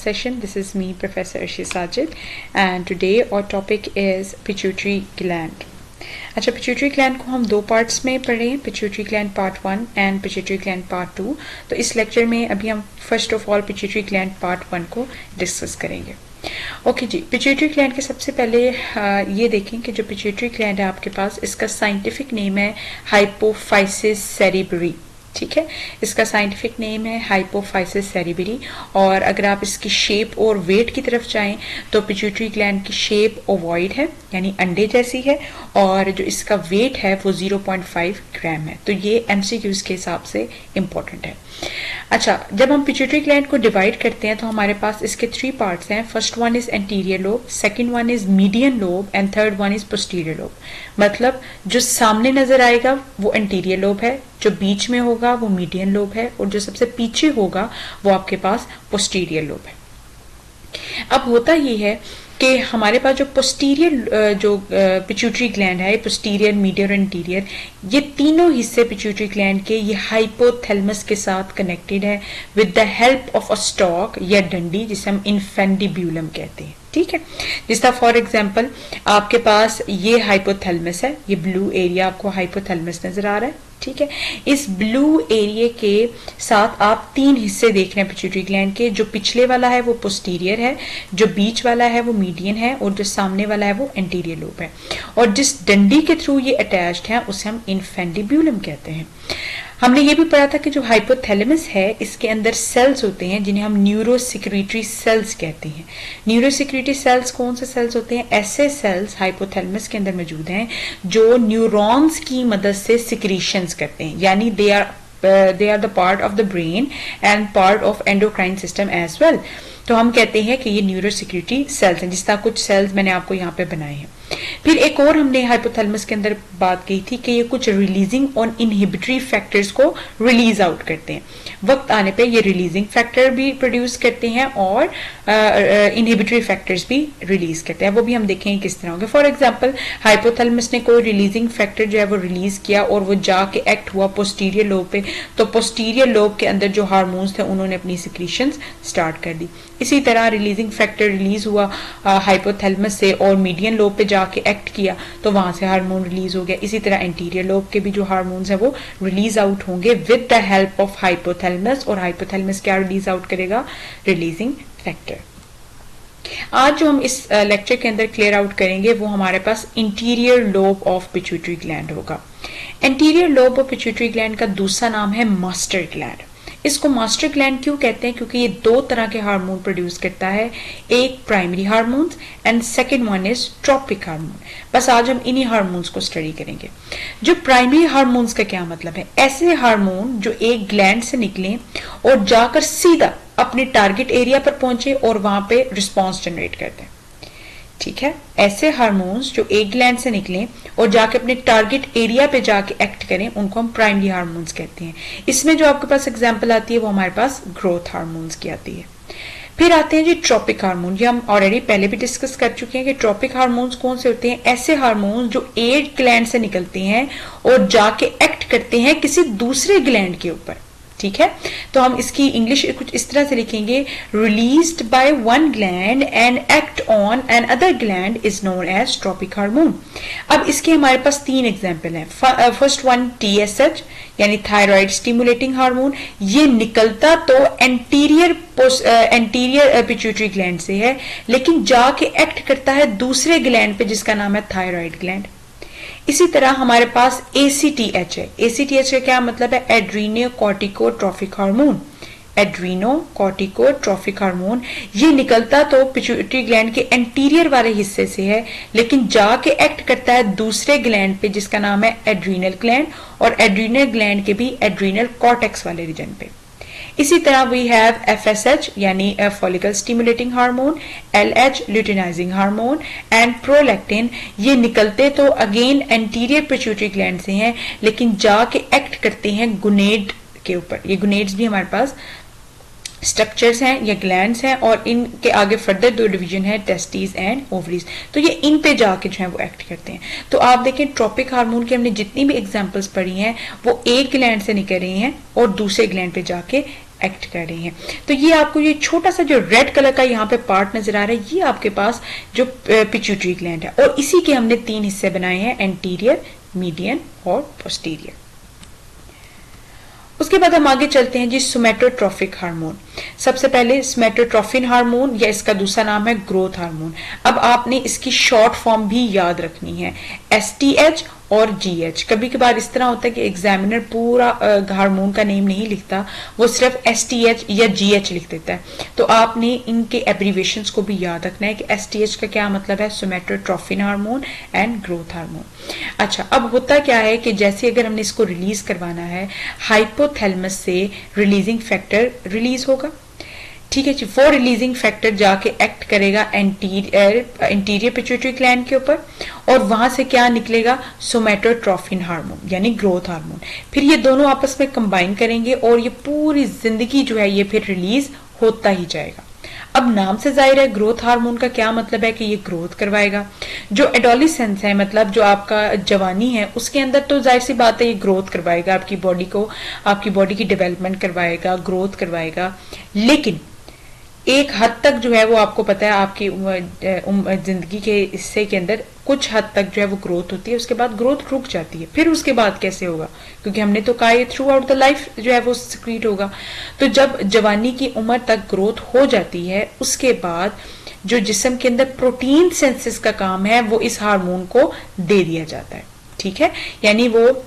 session. This is me, Professor Arshi Sajid, and today our topic is pituitary gland. अच्छा, pituitary gland को हम दो parts में पढ़े हैं, pituitary gland part 1 and pituitary gland part 2. तो इस लेक्चर में अभी हम first of all pituitary gland part 1 को डिस्कस करेंगे. ओके जी, पिट्यूटरी ग्लैंड के सबसे पहले ये देखें कि जो पिट्यूटरी ग्लैंड है आपके पास, इसका साइंटिफिक नेम है हाइपोफाइसिस सेरेब्री. ठीक है, इसका साइंटिफिक नेम है हाइपोफाइसिस सेरेब्री. और अगर आप इसकी शेप और वेट की तरफ जाएं तो पिट्यूटरी ग्लैंड की शेप ओवॉइड है, यानी अंडे जैसी है, और जो इसका वेट है वो 0.5 ग्राम है. तो ये एमसीक्यूज के हिसाब से इम्पोर्टेंट है. अच्छा, जब हम पिट्यूटरी ग्लैंड को डिवाइड करते हैं तो हमारे पास इसके 3 पार्ट्स हैं. First one is anterior lobe, second one is median lobe and third one is posterior lobe. मतलब जो सामने नजर आएगा वो एंटीरियर लोब है, जो बीच में होगा वो मीडियन लोब है, और जो सबसे पीछे होगा वो आपके पास पोस्टीरियर लोब है. अब होता ये है कि हमारे पास जो पोस्टीरियर जो पिट्यूटरी ग्लैंड है, पोस्टीरियर, मीडियर और इंटीरियर, ये तीनों हिस्से पिट्यूटरी ग्लैंड के ये हाइपोथैलेमस के साथ कनेक्टेड है with the help of a stock या डंडी, जिसे हम इन्फेंडिब्यूलम कहते हैं. ठीक है, जिस तरह फॉर एग्जांपल आपके पास ये हाइपोथैलेमस है, ये ब्लू एरिया आपको हाइपोथैलेमस नजर आ रहा है. ठीक है, इस ब्लू एरिया के साथ आप 3 हिस्से देख रहे हैं पिट्यूटरी ग्लैंड के. जो पिछले वाला है वो पोस्टीरियर है, जो बीच वाला है वो मीडियन है, और जो सामने वाला है वो एंटीरियर लोब है. और जिस डंडी के थ्रू ये अटैच्ड है उसे हम इन्फेंडिब्यूलम कहते हैं. हमने ये भी पढ़ा था कि जो हाइपोथैलेमस है इसके अंदर सेल्स होते हैं जिन्हें हम न्यूरोसिक्रीटरी सेल्स कहते हैं. न्यूरोसिक्रीटरी सेल्स कौन से सेल्स होते हैं? ऐसे सेल्स हाइपोथैलेमस के अंदर मौजूद हैं जो न्यूरॉन्स की मदद से सिक्रीशंस करते हैं, यानी they are the part of the brain and part of endocrine system as well. तो हम कहते हैं कि ये न्यूरोसिक्रीटरी सेल्स हैं, जिस तरह कुछ सेल्स मैंने आपको यहाँ पे बनाए हैं. फिर एक और हमने हाइपोथैलेमस के अंदर बात की थी कि ये कुछ रिलीजिंग ऑन इनहिबिटरी फैक्टर्स को रिलीज आउट करते हैं. वक्त आने पे ये रिलीजिंग फैक्टर भी प्रोड्यूस करते हैं और इनहिबिटरी फैक्टर्स भी रिलीज करते हैं. वो भी हम देखेंगे किस तरह होंगे. फॉर एग्जांपल हाइपोथैलेमस ने कोई रिलीजिंग फैक्टर जो है वो रिलीज किया और वो जाके एक्ट हुआ पोस्टीरियर लोब पे, तो पोस्टीरियर लोब के अंदर जो हार्मोन्स थे उन्होंने अपनी सिक्रीशंस स्टार्ट कर दी. इसी तरह रिलीजिंग फैक्टर रिलीज हुआ हाइपोथैलेमस से और मीडियन लोब पे जाके एक्ट किया, तो वहां से हार्मोन रिलीज हो गया. इसी तरह एंटीरियर लोब के भी जो हार्मोन्स हैं वो रिलीज आउट होंगे with the help of hypothalamus. और हाइपोथैलेमस क्या रिलीज आउट करेगा? Releasing factor. आज जो हम इस लेक्चर के अंदर क्लियर आउट करेंगे वो हमारे पास interior lobe of pituitary gland होगा. Interior lobe of pituitary gland का दूसरा नाम है मास्टर ग्लैंड. इसको मास्टर ग्लैंड क्यों कहते हैं? क्योंकि ये 2 तरह के हार्मोन प्रोड्यूस करता है, एक primary hormones and second one is tropic hormone. बस आज हम इन्हीं हार्मोन्स को स्टडी करेंगे. जो प्राइमरी हार्मोन्स का क्या मतलब है? ऐसे हार्मोन जो एक ग्लैंड से निकले और जाकर सीधा अपने टारगेट एरिया पर पहुंचे और वहां पे रिस्पॉन्स जनरेट करते हैं. ठीक है, ऐसे हार्मोन्स जो एक ग्लैंड से निकलें और जाके अपने टारगेट एरिया पे जाके एक्ट करें, उनको हम प्राइमरी हार्मोन्स कहते हैं. इसमें जो आपके पास एग्जांपल आती है वो हमारे पास ग्रोथ हार्मोन्स की आती है. फिर आते हैं जी ट्रॉपिक हार्मोन. ये हम ऑलरेडी पहले भी डिस्कस कर चुके हैं कि ट्रॉपिक हार्मोन्स कौन से होते हैं? ऐसे हार्मोन्स जो एक ग्लैंड से निकलते हैं और जाके एक्ट करते हैं किसी दूसरे ग्लैंड के ऊपर. ठीक है, तो हम इसकी इंग्लिश कुछ इस तरह से लिखेंगे, released by one gland and act on an other gland is known as tropic hormone. अब इसके हमारे पास 3 एग्जांपल हैं. फर्स्ट वन TSH यानी थायराइड स्टिमुलेटिंग हार्मोन. ये निकलता तो एंटीरियर पिट्यूटरी ग्लैंड से है, लेकिन जाके एक्ट करता है दूसरे ग्लैंड पे जिसका नाम है थायराइड ग्लैंड. इसी तरह हमारे पास ACTH है. ACTH का क्या मतलब है? Adrenocorticotrophic hormone. Adrenocorticotrophic hormone ये निकलता तो पिट्यूटरी ग्लैंड के एंटीरियर वाले हिस्से से है, लेकिन जाके एक्ट करता है दूसरे ग्लैंड पे जिसका नाम है एड्रीनल ग्लैंड, और एड्रीनल ग्लैंड के भी एड्रीनल कॉर्टेक्स वाले रीजन पे. इसी तरह वी हैव FSH यानी follicle stimulating hormone, LH luteinizing hormone and prolactin. ये निकलते तो अगेन एंटीरियर पिट्यूटरी ग्लैंड से हैं, लेकिन जाके एक्ट करते हैं गुनेड के ऊपर. ये गुनेड्स भी हमारे पास स्ट्रक्चर्स हैं या ग्लैंड्स हैं, और इनके आगे फर्दर 2 डिवीजन है, टेस्टिस एंड ओवरीज. तो ये इन पे जाके जो है वो एक्ट करते हैं. तो आप देखें ट्रॉपिक हार्मोन की हमने जितनी भी एग्जांपल्स पढ़ी हैं वो एक ग्लैंड से निकल रही हैं और दूसरे ग्लैंड पे जाके एक्ट कर रही हैं। तो ये आपको ये छोटा सा जो रेड कलर का यहाँ पे पार्ट नजर आ रहा है, ये आपके पास जो पिट्यूटरी ग्लैंड है, और इसी के हमने 3 हिस्से बनाए हैं, एंटीरियर, मीडियन और पोस्टीरियर। उसके बाद हम आगे चलते हैं जी, सोमैटोट्रोफिक हार्मोन। सबसे पहले सोमैटोट्रोफिन हार्मोन, या इसका दूसरा नाम है ग्रोथ हार्मोन। अब आपने इसकी शॉर्ट फॉर्म भी याद रखनी है, STH और GH। कभी कभार इस तरह होता है कि एग्जामिनर पूरा हार्मोन का नेम नहीं लिखता, वो सिर्फ STH या GH लिख देता है। तो आपने इनके एब्रीवेशंस को भी याद रखना है कि STH का क्या मतलब है, सोमैटोट्रोफिन हार्मोन एंड ग्रोथ हार्मोन। अच्छा, अब होता क्या है कि जैसे अगर हमने इसको रिलीज करवाना है, हाइपोथैलेमस से रिलीजिंग फैक्टर रिलीज होगा, ठीक है जी। वो रिलीजिंग फैक्टर जाके एक्ट करेगा इंटीरियर पिट्यूटरी ग्लैंड के ऊपर, और वहां से क्या निकलेगा, सोमैटोट्रोफिन हार्मोन यानी ग्रोथ हार्मोन। फिर ये दोनों आपस में कंबाइन करेंगे और ये पूरी जिंदगी जो है ये फिर रिलीज होता ही जाएगा। अब नाम से जाहिर है ग्रोथ हार्मोन का क्या मतलब है कि ये ग्रोथ करवाएगा। जो एडोलिसेंस है, मतलब जो आपका जवानी है, उसके अंदर तो जाहिर सी बात है ये ग्रोथ करवाएगा, आपकी बॉडी को, आपकी बॉडी की डेवलपमेंट करवाएगा, ग्रोथ करवाएगा। लेकिन एक हद तक जो है वो आपको पता है आपकी जिंदगी के हिस्से के अंदर कुछ हद तक जो है वो ग्रोथ होती है, उसके बाद ग्रोथ रुक जाती है। फिर उसके बाद कैसे होगा, क्योंकि हमने तो कहा ये थ्रू आउट द लाइफ जो है वो सिक्रीट होगा। तो जब जवानी की उम्र तक ग्रोथ हो जाती है, उसके बाद जो जिस्म के अंदर प्रोटीन सिंथेसिस का काम है वो इस हार्मोन को दे दिया जाता है, ठीक है। यानी वो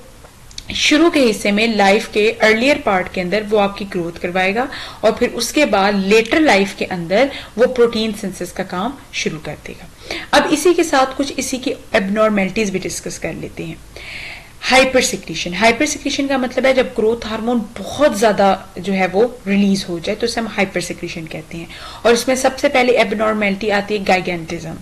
शुरू के हिस्से में, लाइफ के अर्लियर पार्ट के अंदर वो आपकी ग्रोथ करवाएगा, और फिर उसके बाद लेटर लाइफ के अंदर वो प्रोटीन सिंथेसिस का काम शुरू कर देगा। अब इसी के साथ कुछ इसी की एबनॉर्मेलिटीज भी डिस्कस कर लेते हैं। हाइपर सिक्रीशन, हाइपर सिक्रीशन का मतलब है जब ग्रोथ हार्मोन बहुत ज्यादा जो है वो रिलीज हो जाए, तो इसे हम हाइपर सिक्रीशन कहते हैं। और इसमें सबसे पहले एबनॉर्मेलिटी आती है गाइगेंटिज्म।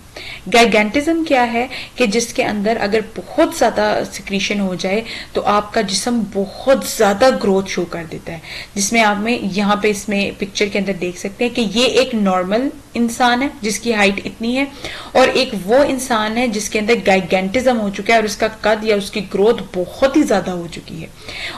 गाइगेंटिज्म क्या है कि जिसके अंदर अगर बहुत ज्यादा सिक्रीशन हो जाए तो आपका जिस्म बहुत ज्यादा ग्रोथ शो कर देता है, जिसमें आप में यहाँ पे इसमें पिक्चर के अंदर देख सकते हैं कि ये एक नॉर्मल इंसान है जिसकी हाइट इतनी है, और एक वो इंसान है जिसके अंदर गाइगेंटिज्म हो चुका है और उसका कद या उसकी ग्रोथ बहुत ही ज्यादा हो चुकी है।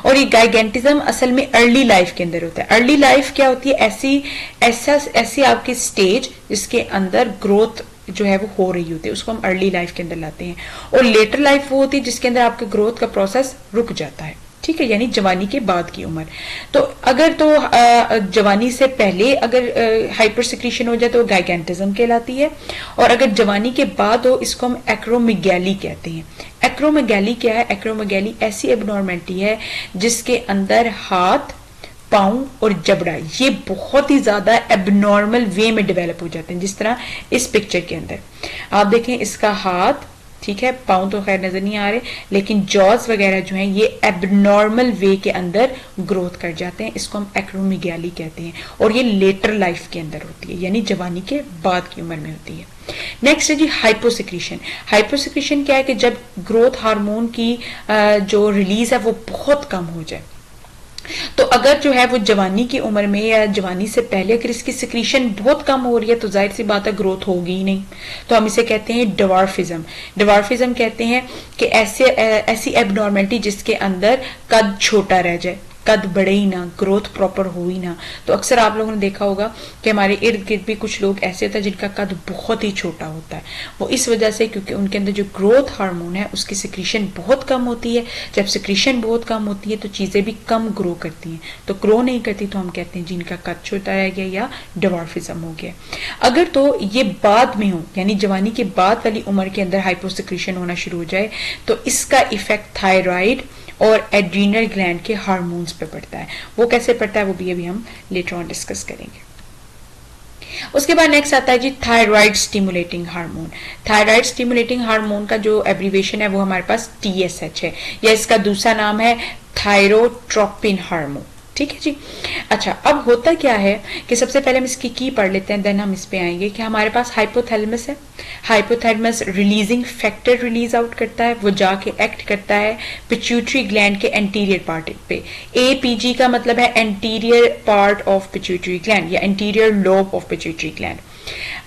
और ये गाइगेंटिज्म असल में अर्ली लाइफ के अंदर होता है। अर्ली लाइफ क्या होती है, ऐसी आपकी स्टेज जिसके अंदर ग्रोथ जो है वो हो रही होती है, उसको हम अर्ली लाइफ के अंदर लाते हैं। और लेटर लाइफ वो होती है जिसके अंदर आपके ग्रोथ का प्रोसेस रुक जाता है, ठीक है, यानी जवानी के बाद की उम्र। तो अगर तो जवानी से पहले अगर हाइपर सिक्रीशन हो जाए तो गाइगेंटिज्म कहलाती है, और अगर जवानी के बाद हो इसको हम एक्रोमेगैली कहते हैं। एक्रोमेगैली क्या है, एक्रोमेगैली ऐसी एबनॉर्मेलिटी है जिसके अंदर हाथ, पाँव और जबड़ा ये बहुत ही ज्यादा एबनॉर्मल वे में डेवलप हो जाते हैं, जिस तरह इस पिक्चर के अंदर आप देखें, इसका हाथ, ठीक है, पाँव तो खैर नजर नहीं आ रहे, लेकिन जॉज वगैरह जो हैं ये एबनॉर्मल वे के अंदर ग्रोथ कर जाते हैं। इसको हम एक्रोमेगैली कहते हैं, और ये लेटर लाइफ के अंदर होती है, यानी जवानी के बाद की उम्र में होती है। नेक्स्ट है जी हाइपोसिक्रीशन। हाइपोसिक्रीशन क्या है कि जब ग्रोथ हार्मोन की जो रिलीज है वो बहुत कम हो जाए। तो अगर जो है वो जवानी की उम्र में या जवानी से पहले अगर इसकी सिक्रीशन बहुत कम हो रही है तो जाहिर सी बात है ग्रोथ होगी ही नहीं। तो हम इसे कहते हैं डवार्फिज्म। डवार्फिज्म कहते हैं कि ऐसी एबनॉर्मेलिटी जिसके अंदर कद छोटा रह जाए, कद बढ़े ही ना, ग्रोथ प्रॉपर हो ही ना। तो अक्सर आप लोगों ने देखा होगा कि हमारे इर्द गिर्द भी कुछ लोग ऐसे होते हैं जिनका कद बहुत ही छोटा होता है। वो इस वजह से क्योंकि उनके अंदर जो ग्रोथ हार्मोन है उसकी सिक्रीशन बहुत कम होती है। जब सिक्रीशन बहुत कम होती है तो चीजें भी कम ग्रो करती हैं, तो ग्रो नहीं करती तो हम कहते हैं जिनका कद छोटा रह गया या डवार्फिज्म हो गया। अगर तो ये बाद में हो, यानी जवानी के बाद वाली उम्र के अंदर हाइपोसिक्रीशन होना शुरू हो जाए, तो इसका इफेक्ट थायराइड और एड्रीनल ग्लैंड के हार्मोन्स पे पड़ता है। वो कैसे पड़ता है वो भी अभी हम लेटर ऑन डिस्कस करेंगे। उसके बाद नेक्स्ट आता है जी thyroid stimulating hormone. Thyroid stimulating hormone का जो एब्रीवेशन है वो हमारे पास TSH है, या इसका दूसरा नाम है थायरोट्रोपिन हार्मोन, ठीक है जी। अच्छा, अब होता क्या है कि सबसे पहले हम इसकी की पढ़ लेते हैं, देन हम इस पे आएंगे कि हमारे पास हाइपोथैलेमस है। Hypothalamus releasing factor release out करता है, वो जाके एक्ट करता है पिट्यूटरी ग्लैंड के एंटीरियर पार्ट पे। APG का मतलब है anterior part of pituitary gland या anterior lobe of pituitary gland.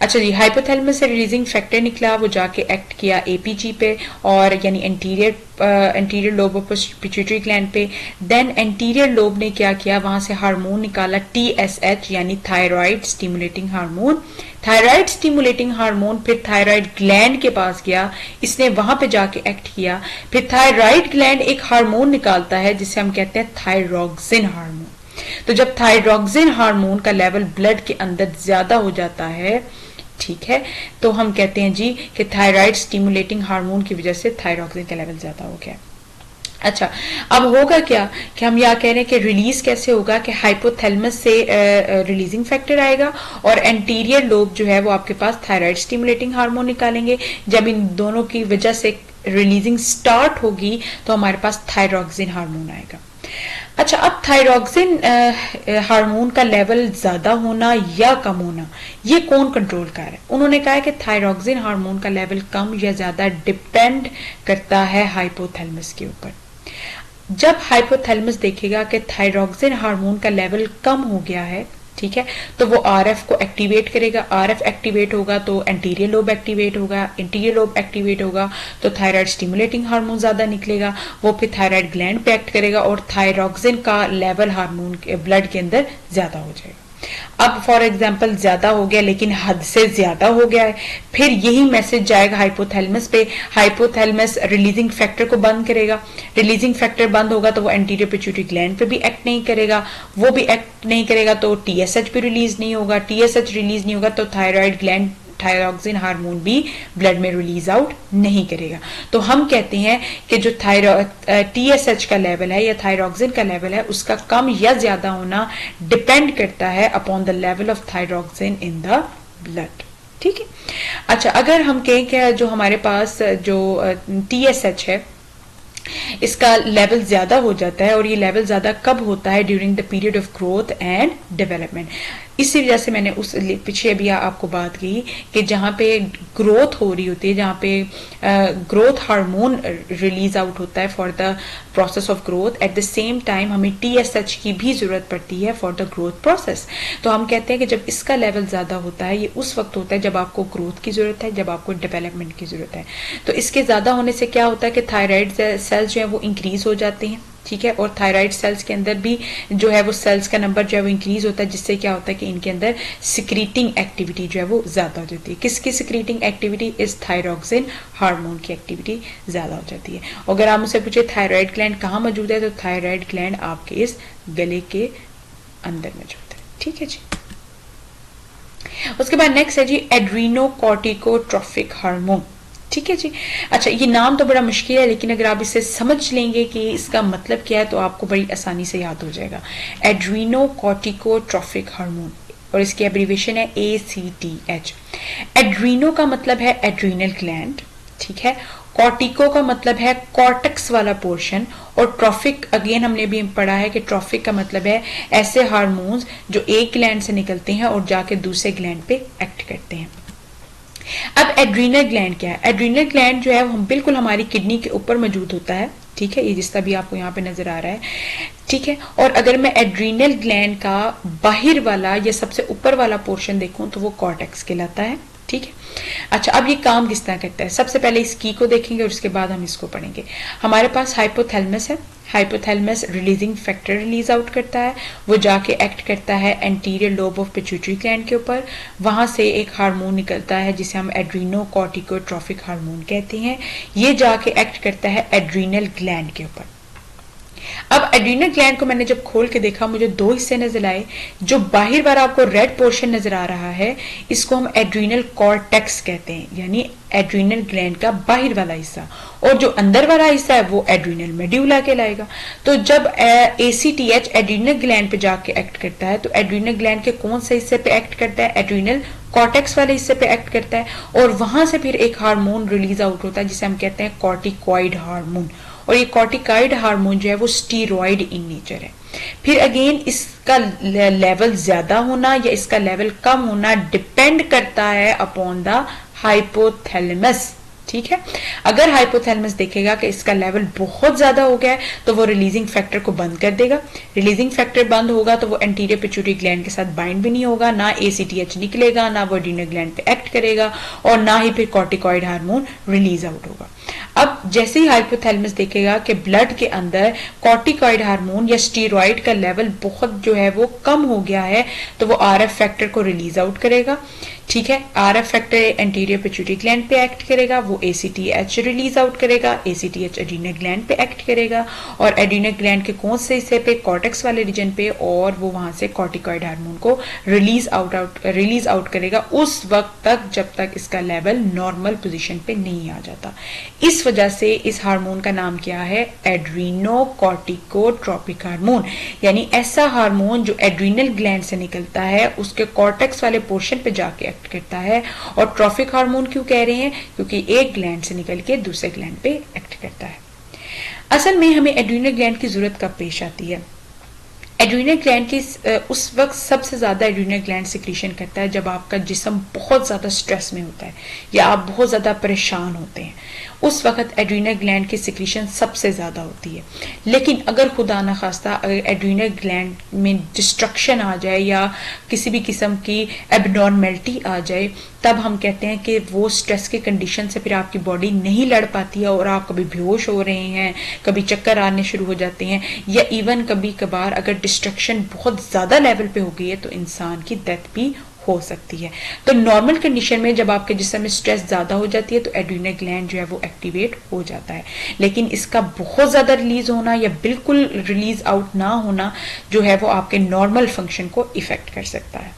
अच्छा जी, हाइपोथैलेमस से रिलीजिंग फैक्टर निकला, वो जाके एक्ट किया APG पे, और यानी anterior lobe of pituitary gland पे। देन एंटीरियर लोब ने क्या किया, वहां से हार्मोन निकाला TSH यानी thyroid stimulating hormone. Thyroid stimulating hormone फिर थायराइड ग्लैंड के पास गया, इसने वहां पे जाके एक्ट किया। फिर थायराइड ग्लैंड एक हार्मोन निकालता है जिसे हम कहते हैं थायरॉक्सिन हार्मोन। तो जब थायरॉक्सिन हार्मोन का लेवल ब्लड के अंदर ज्यादा हो जाता है, ठीक है, तो हम कहते हैं जी कि थायराइड स्टिमुलेटिंग हार्मोन की वजह से थायरॉक्सिन का लेवल ज्यादा हो गया। अच्छा, अब होगा क्या कि हम यह कह रहे हैं कि रिलीज कैसे होगा कि हाइपोथैलेमस से रिलीजिंग फैक्टर आएगा और एंटीरियर लोब जो है वो आपके पास थायराइड स्टिमुलेटिंग हार्मोन निकालेंगे। जब इन दोनों की वजह से रिलीजिंग स्टार्ट होगी तो हमारे पास थायरॉक्सिन हार्मोन आएगा। अच्छा, अब थायरॉक्सिन हार्मोन का लेवल ज्यादा होना या कम होना ये कौन कंट्रोल कर रहा है? उन्होंने कहा है कि थायरॉक्सिन हार्मोन का लेवल कम या ज्यादा डिपेंड करता है हाइपोथैलेमस के ऊपर। जब हाइपोथैलेमस देखेगा कि थायरॉक्सिन हार्मोन का लेवल कम हो गया है, ठीक है, तो वो आरएफ को एक्टिवेट करेगा। आरएफ एक्टिवेट होगा तो एंटीरियर लोब एक्टिवेट होगा, एंटीरियर लोब एक्टिवेट होगा तो थायराइड स्टिमुलेटिंग हार्मोन ज्यादा निकलेगा, वो फिर थायराइड ग्लैंड पे एक्ट करेगा और थायरॉक्सिन का लेवल हार्मोन के ब्लड के अंदर ज्यादा हो जाएगा। अब फॉर एग्जांपल ज्यादा हो गया लेकिन हद से ज्यादा हो गया है, फिर यही मैसेज जाएगा हाइपोथैलेमस पे। हाइपोथैलेमस रिलीजिंग फैक्टर को बंद करेगा, रिलीजिंग फैक्टर बंद होगा तो वो एंटीरियर पिट्यूटरी ग्लैंड पे भी एक्ट नहीं करेगा, वो भी एक्ट नहीं करेगा तो TSH भी रिलीज नहीं होगा, TSH रिलीज नहीं होगा तो थायराइड ग्लैंड थायरॉक्सिन हार्मोन भी ब्लड में रिलीज आउट नहीं करेगा। तो हम कहते हैं कि जो TSH का लेवल है या थायरॉक्सिन का लेवल है उसका कम या ज्यादा होना डिपेंड करता है upon the level of thyroxine in the blood. ठीक है। अच्छा, अगर हम कहें कि जो हमारे पास जो TSH है इसका लेवल ज्यादा हो जाता है, और ये लेवल ज्यादा कब होता है? During the period of growth and development. इसी वजह से मैंने उस पीछे अभी आपको बात की कि जहां पे ग्रोथ हो रही होती है, जहां पे ग्रोथ हार्मोन रिलीज आउट होता है for the process of growth, at the same time हमें TSH की भी जरूरत पड़ती है फॉर द ग्रोथ प्रोसेस। तो हम कहते हैं कि जब इसका लेवल ज्यादा होता है, ये उस वक्त होता है जब आपको ग्रोथ की जरूरत है, जब आपको डेवलपमेंट की जरूरत है। तो इसके ज्यादा होने से क्या होता है कि थायराइड सेल्स जो है वो इंक्रीज हो जाते हैं, ठीक है, और थायराइड सेल्स के अंदर भी जो है वो सेल्स का नंबर जो है वो इंक्रीज होता है, जिससे क्या होता है कि इनके अंदर सिक्रीटिंग एक्टिविटी जो है वो ज्यादा हो जाती है। किसकी सिक्रीटिंग एक्टिविटी? इस थायरॉक्सिन हार्मोन की एक्टिविटी ज्यादा हो जाती है। अगर आप मुझसे पूछे थायराइड ग्लैंड कहाँ मौजूद है, तो थायराइड ग्लैंड आपके इस गले के अंदर मौजूद है। ठीक है जी। उसके बाद नेक्स्ट है जी एड्रीनोकॉर्टिकोट्रोफिक हार्मोन। ठीक है जी। अच्छा, ये नाम तो बड़ा मुश्किल है, लेकिन अगर आप इसे समझ लेंगे कि इसका मतलब क्या है तो आपको बड़ी आसानी से याद हो जाएगा। एड्रीनोकॉर्टिकोट्रोफिक हार्मोन, और इसकी एब्रीविएशन है ACTH। एड्रीनो का मतलब है एड्रीनल ग्लैंड, ठीक है। कॉर्टिको का मतलब है कॉर्टेक्स वाला पोर्शन, और ट्रॉफिक अगेन हमने भी पढ़ा है कि ट्रॉफिक का मतलब है ऐसे हार्मोन्स जो एक ग्लैंड से निकलते हैं और जाके दूसरे ग्लैंड पे एक्ट करते हैं। अब एड्रीनल ग्लैंड क्या है? एड्रीनल ग्लैंड जो है वो बिल्कुल हमारी किडनी के ऊपर मौजूद होता है, ठीक है, ये जिसका भी आपको यहाँ पे नजर आ रहा है, ठीक है। और अगर मैं एड्रीनल ग्लैंड का बाहर वाला या सबसे ऊपर वाला पोर्शन देखूं तो वो कॉर्टेक्स कहलाता है, ठीक है। अच्छा, अब ये काम किस तरह करता है? सबसे पहले इस की को देखेंगे और उसके बाद हम इसको पढ़ेंगे। हमारे पास हाइपोथैलेमस है, hypothalamus releasing factor release out करता है, वो जाके एक्ट करता है anterior lobe of pituitary gland के ऊपर, वहां से एक हार्मोन निकलता है जिसे हम एड्रीनोकॉर्टिकोट्रोफिक हार्मोन कहते हैं, ये जाके एक्ट करता है एड्रीनल ग्लैंड के ऊपर। अब एड्रीनल ग्लैंड को मैंने जब खोल के देखा मुझे दो हिस्से नजर आए। जो बाहर वाला आपको रेड पोर्शन नजर आ रहा है इसको हम एड्रीनल कॉर्टेक्स कहते हैं, यानी एड्रीनल ग्लैंड का बाहर वाला हिस्सा, और जो अंदर वाला हिस्सा है वो एड्रीनल मेड्यूला कहलाएगा। तो जब ACTH एड्रीनल ग्लैंड पे जाके एक्ट करता है तो एड्रीनल ग्लैंड के कौन से हिस्से पे एक्ट करता है? एड्रीनल कॉर्टेक्स वाले हिस्से पे एक्ट करता है, और वहां से फिर एक हार्मोन रिलीज आउट होता है जिसे हम कहते हैं कॉर्टिकॉइड हार्मोन, और ये कॉर्टिकॉइड हार्मोन जो है वो स्टीरॉइड इन नेचर है। फिर अगेन इसका लेवल ज्यादा होना या इसका लेवल कम होना डिपेंड करता है अपॉन द हाइपोथैलेमस, ठीक है। अगर हाइपोथैलेमस देखेगा कि इसका लेवल बहुत ज्यादा हो गया है तो वो रिलीजिंग फैक्टर को बंद कर देगा। रिलीजिंग फैक्टर बंद होगा तो वो एंटीरियर पिट्यूटरी ग्लैंड के साथ बाइंड भी नहीं होगा, ना ACTH निकलेगा, ना वो एड्रीनल ग्लैंड पे एक्ट करेगा और ना ही फिर कॉर्टिकॉइड हार्मोन रिलीज आउट होगा। अब जैसे ही हाइपोथैलेमस देखेगा कि ब्लड के अंदर कॉर्टिकॉइड हार्मोन या स्टीरॉइड का लेवल बहुत जो है वो कम हो गया है तो वो RF फैक्टर को रिलीज आउट करेगा। ठीक है, RF factor anterior pituitary gland पे एक्ट करेगा, वो ACTH रिलीज आउट करेगा, ACTH एड्रीनल ग्लैंड पे एक्ट करेगा और एड्रीनल ग्लैंड के कौन से हिस्से पे, कॉर्टेक्स वाले रीजन पे, और वो वहां से कॉर्टिकॉइड हार्मोन को रिलीज आउट करेगा उस वक्त तक जब तक इसका लेवल नॉर्मल पोजीशन पे नहीं आ जाता। इस वजह से इस हार्मोन का नाम क्या है? एड्रीनोकॉर्टिकोट्रोपिक हार्मोन, यानी ऐसा हार्मोन जो एड्रीनल ग्लैंड से निकलता है उसके कॉर्टेक्स वाले पोर्शन पे जाके करता है। और ट्रॉफिक हार्मोन क्यों कह रहे हैं? क्योंकि एक ग्लैंड से निकल के दूसरे ग्लैंड पे एक्ट करता है। असल में हमें एड्रीनल ग्लैंड की जरूरत कब पेश आती है? एड्रीनल ग्लैंड की उस वक्त सबसे ज्यादा एड्रीनल ग्लैंड सिक्रीशन करता है जब आपका जिस्म बहुत ज्यादा स्ट्रेस में होता है या आप बहुत ज्यादा परेशान होते हैं, उस वक्त एड्रीनल ग्लैंड की सिक्रीशन सबसे ज्यादा होती है। लेकिन अगर खुदा न खास्ता अगर एड्रीनल ग्लैंड में डिस्ट्रक्शन आ जाए या किसी भी किस्म की एबनॉर्मेलिटी आ जाए तब हम कहते हैं कि वो स्ट्रेस के कंडीशन से फिर आपकी बॉडी नहीं लड़ पाती है और आप कभी बेहोश हो रहे हैं, कभी चक्कर आने शुरू हो जाते हैं, या इवन कभी कभार अगर डिस्ट्रक्शन बहुत ज्यादा लेवल पे हो गई है तो इंसान की डेथ भी हो सकती है। तो नॉर्मल कंडीशन में जब आपके जिस्म में स्ट्रेस ज्यादा हो जाती है तो एड्रीनल ग्लैंड जो है वो एक्टिवेट हो जाता है, लेकिन इसका बहुत ज्यादा रिलीज होना या बिल्कुल रिलीज आउट ना होना जो है वो आपके नॉर्मल फंक्शन को इफेक्ट कर सकता है।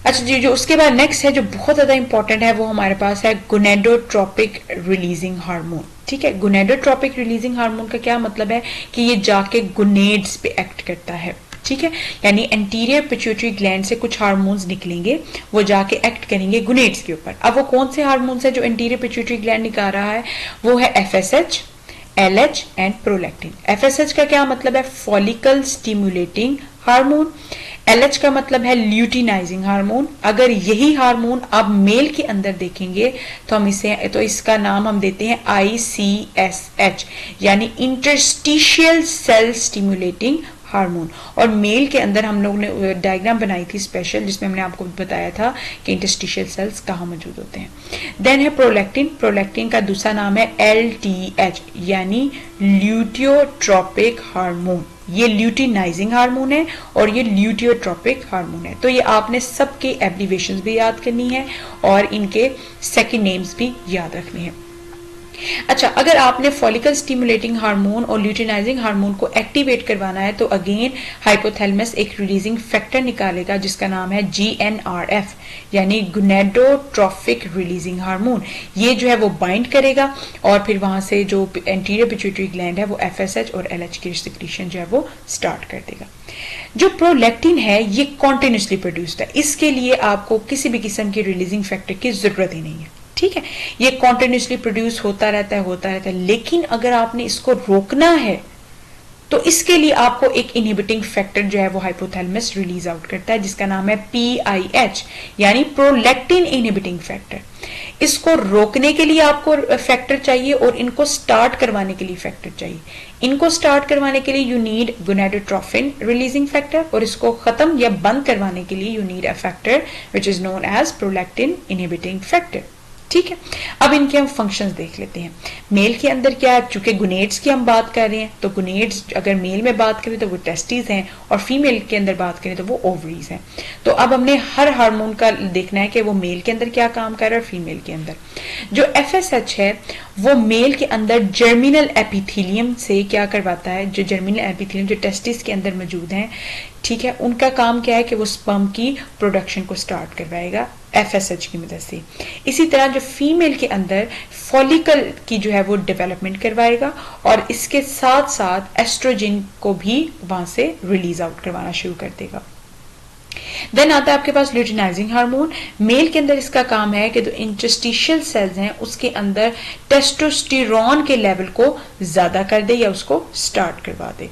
अच्छा जी, जो उसके बाद नेक्स्ट है जो बहुत ज्यादा इंपॉर्टेंट है वो हमारे पास है गोनेडोट्रोपिक रिलीजिंग हार्मोन। ठीक है, गोनेडोट्रोपिक रिलीजिंग हार्मोन का क्या मतलब है कि ये जाके गोनेड्स पे एक्ट करता है। ठीक है, यानी एंटीरियर पिट्यूटरी ग्लैंड से कुछ हार्मोन्स निकलेंगे, वो जाके एक्ट करेंगे गोनेड्स के ऊपर। अब वो कौन से हार्मोन्स है जो एंटीरियर पिट्यूटरी ग्लैंड निकाल रहा है? वो है FSH, LH and prolactin. FSH का क्या मतलब है? Follicle stimulating hormone. LH का मतलब है ल्यूटिनाइजिंग हार्मोन। अगर यही हार्मोन आप मेल के अंदर देखेंगे तो हम इसका नाम हम देते हैं ICSH, यानी इंटरस्टिशियल सेल स्टिमुलेटिंग हार्मोन। और मेल के अंदर हम लोग ने डायग्राम बनाई थी स्पेशल जिसमें हमने आपको बताया था कि इंटरस्टिशियल सेल्स कहाँ मौजूद होते हैं। देन है प्रोलैक्टिन। प्रोलैक्टिन का दूसरा नाम है LTH, यानी ल्यूटियोट्रोपिक हार्मोन। ये ल्यूटिनाइजिंग हार्मोन है और ये ल्यूटियोट्रोपिक हार्मोन है। तो ये आपने सबके एब्रीविएशंस भी याद करनी है और इनके सेकंड नेम्स भी याद रखने हैं। अच्छा, अगर आपने फॉलिकल स्टिमुलेटिंग हार्मोन और ल्यूटिनाइजिंग हार्मोन को एक्टिवेट करवाना है तो अगेन हाइपोथैलेमस एक रिलीजिंग फैक्टर निकालेगा जिसका नाम है GnRF, यानी गोनेडोट्रोपिक रिलीजिंग हार्मोन। ये जो है वो बाइंड करेगा और फिर वहां से जो एंटीरियर पिट्यूटरी ग्लैंड है वो FSH और LH की सिक्रीशन जो है वो स्टार्ट कर देगा। जो प्रोलैक्टिन है ये कॉन्टिन्यूसली प्रोड्यूस्ड है, इसके लिए आपको किसी भी किस्म की रिलीजिंग फैक्टर की जरूरत ही नहीं है। ठीक है, ये कॉन्टिन्यूसली प्रोड्यूस होता रहता है, लेकिन अगर आपने इसको रोकना है तो इसके लिए आपको एक इनहिबिटिंग फैक्टर जो है वो हाइपोथैलेमस रिलीज आउट करता है जिसका नाम है PIH, यानी प्रोलैक्टिन इनहिबिटिंग फैक्टर। इसको रोकने के लिए आपको फैक्टर चाहिए और इनको स्टार्ट करवाने के लिए फैक्टर चाहिए। इनको स्टार्ट करवाने के लिए you need gonadotrophin releasing factor और इसको खत्म या बंद करवाने के लिए you need a factor which is known as prolactin inhibiting factor. ठीक है, अब इनके हम फंक्शंस देख लेते हैं। मेल के अंदर क्या है, चूंकि गुनेड्स की हम बात कर रहे हैं तो गुनेड्स अगर मेल में बात करें तो वो टेस्टिस हैं और फीमेल के अंदर बात करें तो वो ओवरीज हैं। तो अब हमने हर हार्मोन का देखना है कि वो मेल के अंदर क्या काम कर रहा है और फीमेल के अंदर। जो FSH है वो मेल के अंदर जर्मिनल एपिथेलियम से क्या करवाता है, जो जर्मिनल एपिथेलियम जो टेस्टिस के अंदर मौजूद हैं, ठीक है, उनका काम क्या है कि वो स्पर्म की प्रोडक्शन को स्टार्ट करवाएगा FSH की मदद से। इसी तरह जो फीमेल के अंदर फॉलिकल की जो है वो डेवलपमेंट करवाएगा और इसके साथ साथ एस्ट्रोजन को भी वहां से रिलीज आउट करवाना शुरू कर देगा। देन आता है आपके पास ल्यूटिनाइजिंग हार्मोन। मेल के अंदर इसका काम है कि जो इंटरस्टिशियल सेल्स हैं उसके अंदर टेस्टोस्टेरोन के लेवल को ज्यादा कर दे या उसको स्टार्ट करवा दे।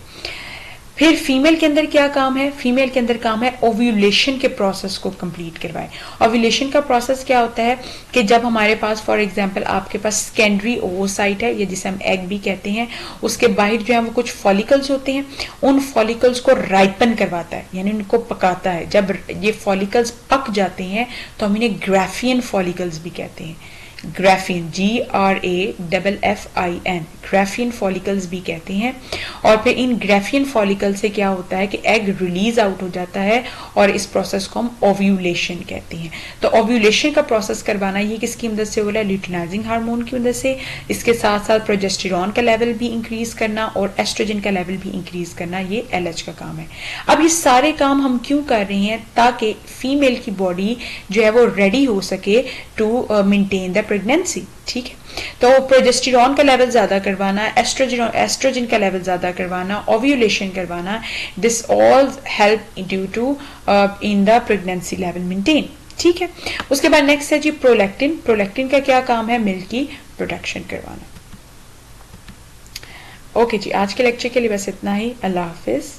फिर फीमेल के अंदर क्या काम है, फीमेल के अंदर काम है ओव्यूलेशन के प्रोसेस को कंप्लीट करवाए। ओव्यूलेशन का प्रोसेस क्या होता है कि जब हमारे पास फॉर एग्जांपल आपके पास सेकेंडरी ओवोसाइट है, या जिसे हम एग भी कहते हैं, उसके बाहर जो है वो कुछ फॉलिकल्स होते हैं, उन फॉलिकल्स को राइपन करवाता है, यानी उनको पकाता है। जब ये फॉलिकल्स पक जाते हैं तो हम इन्हें ग्राफियन फॉलिकल्स भी कहते हैं। ग्राफियन, GRAFFIN, ग्राफियन फॉलिकल्स भी कहते हैं। और फिर इन ग्राफियन फॉलिकल से क्या होता है कि एग रिलीज आउट हो जाता है, और इस प्रोसेस को हम ओव्यूलेशन कहते हैं। तो ओव्यूलेशन का प्रोसेस करवाना ये किसकी मदद से हो रहा है, ल्यूटिनाइजिंग हार्मोन की मदद से। इसके साथ साथ प्रोजेस्टेरॉन का लेवल भी इंक्रीज करना और एस्ट्रोजन का लेवल भी इंक्रीज करना, ये LH का काम है। अब ये सारे काम हम क्यों कर रहे हैं, ताकि फीमेल की बॉडी जो है वो रेडी हो सके टू मेंटेन द प्रेगनेंसी। ठीक है, तो प्रोजेस्टेरॉन का लेवल ज्यादा करवाना, एस्ट्रोजन का लेवल ज्यादा करवाना, ओव्यूलेशन करवाना, this all help due to in the pregnancy level maintain. ठीक है, उसके बाद नेक्स्ट है जी प्रोलैक्टिन। प्रोलैक्टिन का क्या काम है, मिल्क की प्रोडक्शन करवाना। ओके जी, आज के लेक्चर के लिए बस इतना ही। अल्लाह हाफिज।